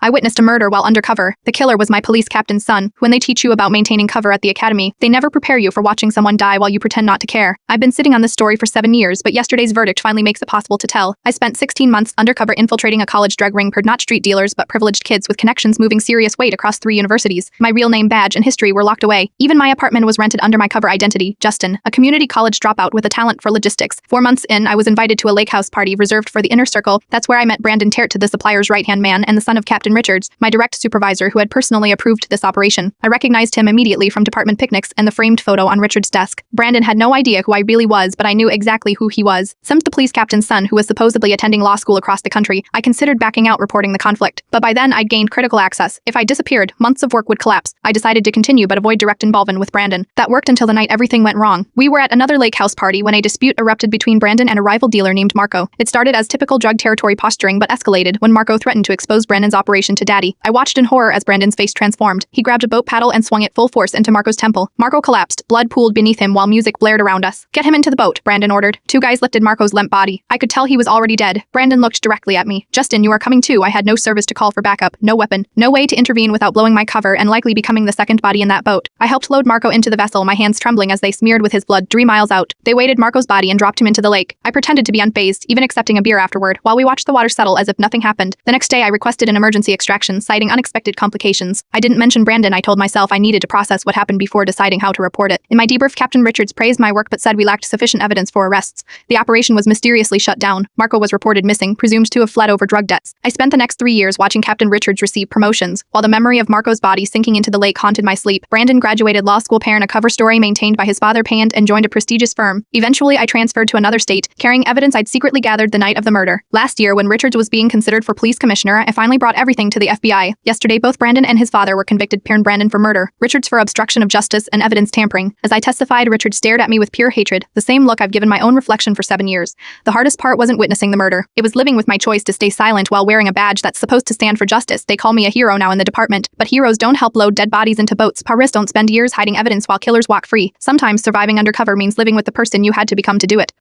I witnessed a murder while undercover. The killer was my police captain's son. When they teach you about maintaining cover at the academy, they never prepare you for watching someone die while you pretend not to care. I've been sitting on this story for 7 years, but yesterday's verdict finally makes it possible to tell. I spent 16 months undercover infiltrating a college drug ring per not street dealers but privileged kids with connections moving serious weight across 3 universities. My real name, badge, and history were locked away. Even my apartment was rented under my cover identity, Justin, a community college dropout with a talent for logistics. 4 months in, I was invited to a lake house party reserved for the inner circle. That's where I met Brandon Tert, the supplier's right-hand man and the son of Captain Richards, my direct supervisor who had personally approved this operation. I recognized him immediately from department picnics and the framed photo on Richard's desk. Brandon had no idea who I really was, but I knew exactly who he was. Some the police captain's son who was supposedly attending law school across the country. I considered backing out reporting the conflict, but by then I'd gained critical access. If I disappeared, months of work would collapse. I decided to continue but avoid direct involvement with Brandon. That worked until the night everything went wrong. We were at another lake house party when a dispute erupted between Brandon and a rival dealer named Marco. It started as typical drug territory posturing but escalated when Marco threatened to expose Brandon's operation to Daddy. I watched in horror as Brandon's face transformed. He grabbed a boat paddle and swung it full force into Marco's temple. Marco collapsed, blood pooled beneath him while music blared around us. "Get him into the boat," Brandon ordered. 2 guys lifted Marco's limp body. I could tell he was already dead. Brandon looked directly at me. "Justin, you are coming too." I had no service to call for backup, no weapon, no way to intervene without blowing my cover and likely becoming the second body in that boat. I helped load Marco into the vessel, my hands trembling as they smeared with his blood 3 miles out. They weighted Marco's body and dropped him into the lake. I pretended to be unfazed, even accepting a beer afterward, while we watched the water settle as if nothing happened. The next day I requested an emergency extraction, citing unexpected complications. I didn't mention Brandon. I told myself I needed to process what happened before deciding how to report it. In my debrief, Captain Richards praised my work but said we lacked sufficient evidence for arrests. The operation was mysteriously shut down. Marco was reported missing, presumed to have fled over drug debts. I spent the next 3 years watching Captain Richards receive promotions, while the memory of Marco's body sinking into the lake haunted my sleep. Brandon graduated law school, parent a cover story maintained by his father, panned and joined a prestigious firm. Eventually, I transferred to another state, carrying evidence I'd secretly gathered the night of the murder. Last year, when Richards was being considered for police commissioner, I finally brought everything to the FBI. Yesterday, both Brandon and his father were convicted, Brandon for murder, Richards for obstruction of justice and evidence tampering. As I testified, Richards stared at me with pure hatred, the same look I've given my own reflection for 7 years. The hardest part wasn't witnessing the murder. It was living with my choice to stay silent while wearing a badge that's supposed to stand for justice. They call me a hero now in the department, but heroes don't help load dead bodies into boats. Paris don't spend years hiding evidence while killers walk free. Sometimes surviving undercover means living with the person you had to become to do it.